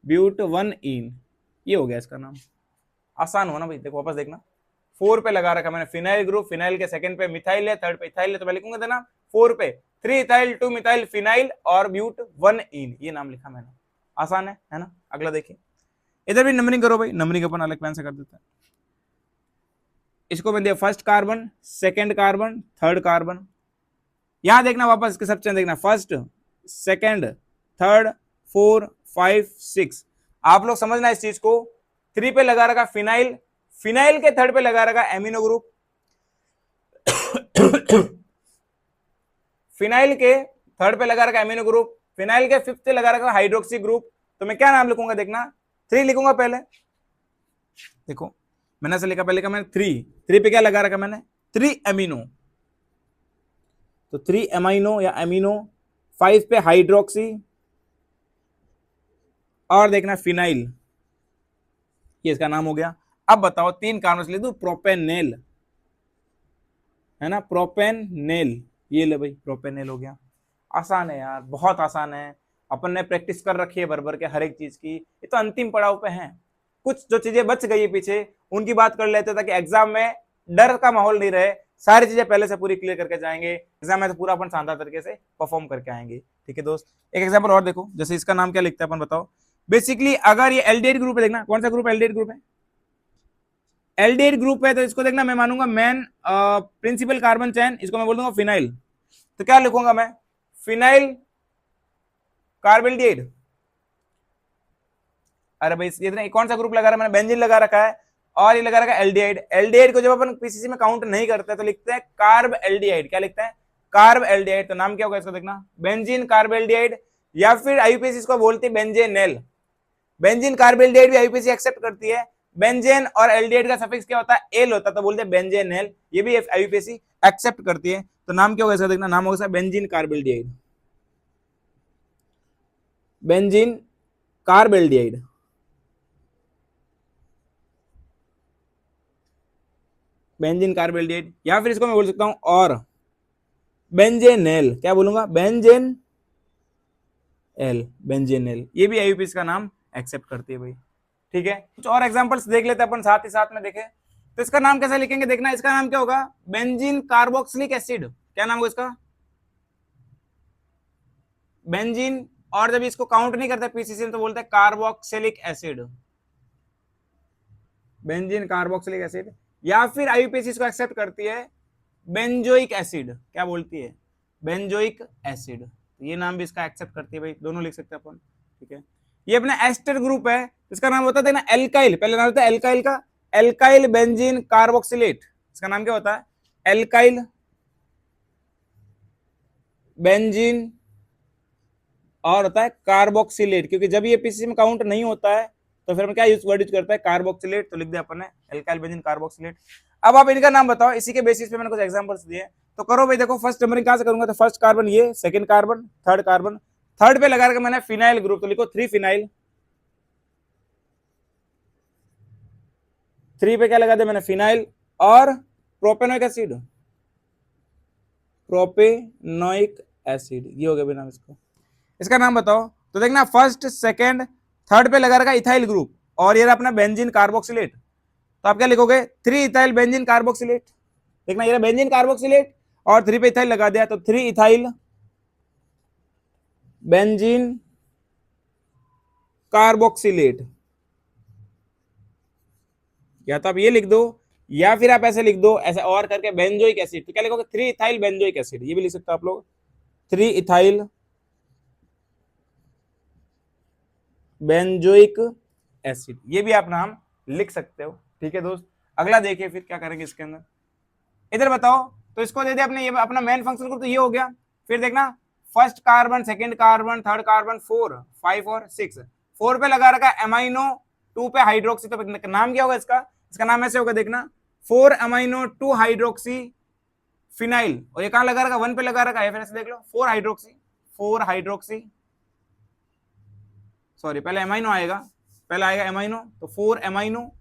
ब्यूट 1 इन, ये हो गया इसका नाम। आसान हो ना भाई, देखो वापस देखना, 4 पे लगा रखा मैंने फिनाइल ग्रुप, फिनाइल के सेकंड पे मिथाइल है, थर्ड पे इथाइल है, तो मैं लिखूंगा देना 4 पे 3 इथाइल, 2 मिथाइल, फिनाइल और ब्यूट 1 इन, ये नाम लिखा मैंने, आसान है ना। अगला देखिए, इधर भी नंबरिंग करो भाई, नंबरिंग अपन अलग पेन से कर देते हैं। इसको मैं दिया first carbon, second carbon, third carbon, यहां देखना वापस इसके सब चेन देखना, फर्स्ट, सेकंड, थर्ड, 4, 5, 6, आप लोग समझना इस चीज को। 3 पे लगा रखा फिनाइल, फिनाइल के थर्ड पे लगा रखा एमिनो ग्रुप, फिनाइल के थर्ड पे लगा रखा एमिनो ग्रुप, फिनाइल के फिफ्थ पे लगा रखा हाइड्रोक्सी ग्रुप, तो मैं क्या नाम लिखूंगा देखना, 3 लिखूंगा पहले, देखो मैंने ऐसे लिखा, पहले का मैंने 3 पे क्या लगा रखा मैंने 3 एमिनो, तो 3 एमाइनो या एमिनो, 5 पे हाइड्रोक्सी और देखना फिनाइल, ये इसका नाम हो गया। अब बताओ 3 कार्बन लिख दो प्रोपेनेल, है ना, प्रोपेनेल, ये ले भाई प्रोपेनेल हो गया। आसान है यार, बहुत आसान है, अपन ने प्रैक्टिस कर रखी है भर भर के हर एक चीज की, ये तो अंतिम पड़ाव पे है। कुछ जो चीजें बच गई है पीछे, उनकी बात कर लेते ताकि एग्जाम में डर का माहौल नहीं रहे, सारी चीजें पहले से पूरी क्लियर करके जाएंगे, एग्जाम में तो पूरा अपन शानदार तरीके से परफॉर्म करके आएंगे, ठीक है दोस्त। एक एग्जाम्पल और देखो, जैसे इसका नाम क्या लिखते हैं अपन, बताओ। बेसिकली अगर ये एल्डिहाइड ग्रुप है, देखना कौन सा ग्रुप एल्डिहाइड ग्रुप है, एल्डिहाइड ग्रुप है, तो इसको देखना मैं मानूंगा मेन प्रिंसिपल कार्बन चेन, इसको मैं बोल दूंगा फिनाइल, तो क्या लिखूंगा मैं फिनाइल कार्बेल्डिहाइड। अरे भाई ये कौन सा ग्रुप लगा रहा है, मैंने बेंजीन लगा रखा है, और ये लगा रखा है एल्डिहाइड। एल्डिहाइड को जब अपन पीसीसी में काउंट नहीं करते तो लिखते हैं कार्ब एल्डिहाइड, क्या लिखते हैं कार्ब एल्डिहाइड, तो नाम क्या होगा इसका देखना बेंजीन कार्बेल्डिहाइड, या फिर आईयूपीएसी इसको बोलती है बेंजेनेल। बेंजीन कार्बेल्डिहाइड भी आईयूपीएसी एक्सेप्ट करती है, बेंजेन और एल्डिहाइड का सफिक्स क्या होता है एल होता है, तो बोलते हैं बेंजेनेल, ये भी आईयूपीएसी एक्सेप्ट करती है, तो नाम क्या होगा इसका देखना, नाम होगा benzene carbaldehyde, benzene carbaldehyde, benzene carbaldehyde, या फिर इसको मैं बोल सकता हूं और बेंजेनेल, क्या बोलूंगा, बेंजेन एल, बेंजेनेल, ये भी आईयूपीएसी का नाम एक्सेप्ट करती है भाई। ठीक है, कुछ और एग्जांपल्स देख लेते हैं अपन साथ ही साथ में देखें। तो इसका नाम कैसे लिखेंगे देखना, इसका नाम क्या होगा, बेंजीन कार्बोक्सिलिक एसिड, क्या नाम होगा इसका, बेंजीन। और जब इसको काउंट नहीं करते पीसीसी में तो बोलते हैं carboxylic acid, benzene carboxylic acid. या फिर आईयूपीएसी इसको एक्सेप्ट करती है बेंजोइक एसिड, क्या बोलती है, बेंजोइक एसिड, ये नाम भी इसका एक्सेप्ट करती है भाई, दोनों लिख सकते हैं अपन। ठीक है, ये अपना एस्टर ग्रुप है, इसका नाम होता है ना एल्काइल, पहले नाम होता है एल्काइल का, एल्काइल बेंजीन कार्बोक्सिलेट, इसका नाम क्या होता है, एल्काइल बेंजीन, और होता है कार्बोक्सिलेट, क्योंकि जब ये पीसीसी में काउंट नहीं होता है तो फिर हम क्या वर्ड यूज करता है, कार्बोक्सिलेट, तो लिख दिया अपन ने एल्काइल बेंजीन कार्बोक्सिलेट। अब आप इनका नाम बताओ, इसी के बेसिस पे मैंने कुछ एग्जांपल्स दिए, तो करो भाई। देखो फर्स्ट नंबरिंग कहां से करूंगा, तो फर्स्ट कार्बन ये, second carbon, third carbon, third पे लगा रखा मैंने फिनाइल ग्रुप, तो लिखो 3 फिनाइल, 3 पे क्या लगा दिया मैंने, फिनाइल, और प्रोपेनोइक एसिड, प्रोपेनोइक एसिड, ये हो गया नाम इसको। इसका नाम बताओ, तो देखना फर्स्ट सेकंड थर्ड पे लगा रखा इथाइल ग्रुप, और ये अपना बेंजीन कार्बोक्सिलेट, तो आप क्या लिखोगे, 3 इथाइल बेंजीन कार्बोक्सिलेट, देखना ये बेंजीन कार्बोक्सिलेट और 3 पे इथाइल लगा दिया, तो 3 इथाइल बेंजीन कार्बोक्सिलेट, या तो आप ये लिख दो या फिर आप ऐसे लिख दो, ऐसे और करके बेंजोइक एसिड, तो क्या लिखोगे, 3 इथाइल बेंजोइक एसिड, ये भी लिख सकते हो आप लोग, 3 इथाइल बेंजोइक एसिड, ये भी आप नाम लिख सकते हो। ठीक है दोस्त, अगला देखिए फिर क्या करेंगे इसके अंदर, इधर बताओ, तो इसको दे दे अपने, ये अपना मेन फंक्शन ग्रुप तो ये हो गया। फिर देखना first carbon, second carbon, third carbon, 4 5 और 6, 4 पे लगा रखा एमाइनो, 2 पे हाइड्रोक्सी, तो नाम क्या होगा इसका, इसका नाम ऐसे होगा देखना, 4 अमाइनो 2 हाइड्रोक्सी फिनाइल, और ये कहां लगा रखा, 1 पे लगा रखा है, फिर ऐसे देख लो 4 हाइड्रोक्सी, 4 हाइड्रोक्सी, सॉरी पहले एमाइनो आएगा, पहले आएगा एमाइनो, तो 4 एमाइनो,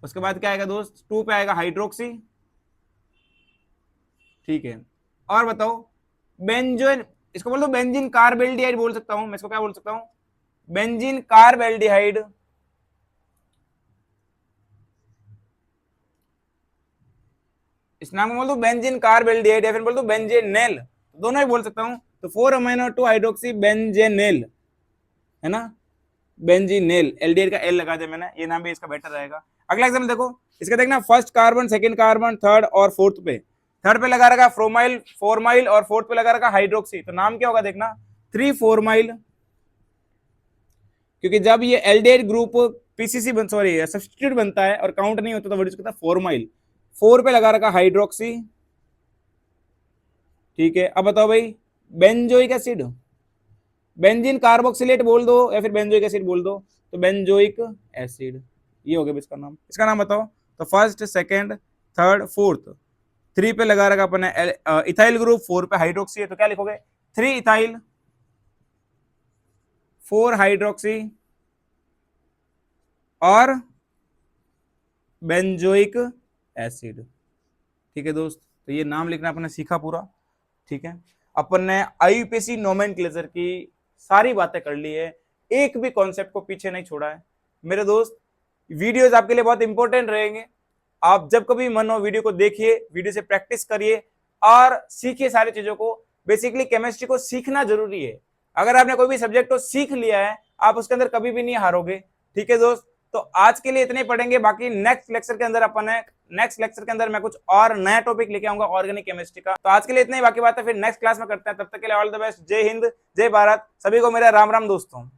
उसके बाद क्या आएगा दोस्त, 2 पे आएगा हाइड्रोक्सी। ठीक है, और बताओ बेंजोइन, इसको बोल दो बेंजीन कार्बेल्डिहाइड बोल सकता हूं मैं, इसको क्या बोल सकता हूं, बेंजीन कार्बेल्डिहाइड, इस नाम को बोल दो बेंजीन कार्बेल्डिहाइड, या फिर बोल दो बेंजेनेल, दोनों ही बोल सकता हूं, तो 4 अमाइनो 2 हाइड्रोक्सी बेंजेनेल, है ना, बेंजीनेल, एलडीएल का एल लगा दिया मैंने, ये नाम भी इसका बेटर रहेगा। अगला एग्जांपल देखो, इसका देखना first carbon, second carbon, third और फोर्थ पे, थर्ड पे लगा रखा फ्रोमाइल, फोरमाइल, और फोर्थ पे लगा रखा हाइड्रोक्सी, तो नाम क्या होगा देखना, 3 फोरमाइल, क्योंकि जब ये एल्डेहाइड ग्रुप पीसीसी सॉरी सब्स्टिट्यूट बनता है और काउंट नहीं होता तो वर्ड करता है फोरमाइल, 4 पे लगा रखा हाइड्रोक्सी। ठीक है, अब बताओ भाई बेंजोइक एसिड, बेंजीन कार्बोक्सिलेट बोल दो या फिर बेंजोइक एसिड बोल दो, तो बेंजोइक एसिड, ये हो गया इसका नाम। इसका नाम बताओ, तो फर्स्ट सेकंड थर्ड फोर्थ, 3 पे लगा रखा अपन इथाइल ग्रुप, 4 पे हाइड्रोक्सी है, तो क्या लिखोगे, 3 इथाइल 4 हाइड्रोक्सी और बेंजोइक एसिड। ठीक है दोस्त, तो ये नाम लिखना अपने सीखा पूरा। ठीक है, अपन ने आईयूपीएसी नोमेनक्लेचर की सारी बातें कर ली है, एक भी कॉन्सेप्ट को पीछे नहीं छोड़ा है मेरे दोस्त। वीडियोस आपके लिए बहुत इंपॉर्टेंट रहेंगे, आप जब कभी मन हो वीडियो को देखिए, वीडियो से प्रैक्टिस करिए और सीखिए सारी चीजों को। बेसिकली केमिस्ट्री को सीखना जरूरी है, अगर आपने कोई भी सब्जेक्ट को सीख लिया है आप उसके अंदर कभी भी नहीं हारोगे। ठीक है दोस्त, तो आज के लिए इतने पढ़ेंगे, बाकी नेक्स्ट लेक्चर के अंदर अपन है, नेक्स्ट लेक्चर के अंदर मैं कुछ और नया टॉपिक लेके आऊंगा ऑर्गेनिक केमिस्ट्री का। तो आज के लिए इतने ही, बाकी बात है फिर नेक्स्ट क्लास में करते हैं। तब तक के लिए ऑल द बेस्ट, जय हिंद, जय भारत, सभी को मेरा राम राम दोस्तों।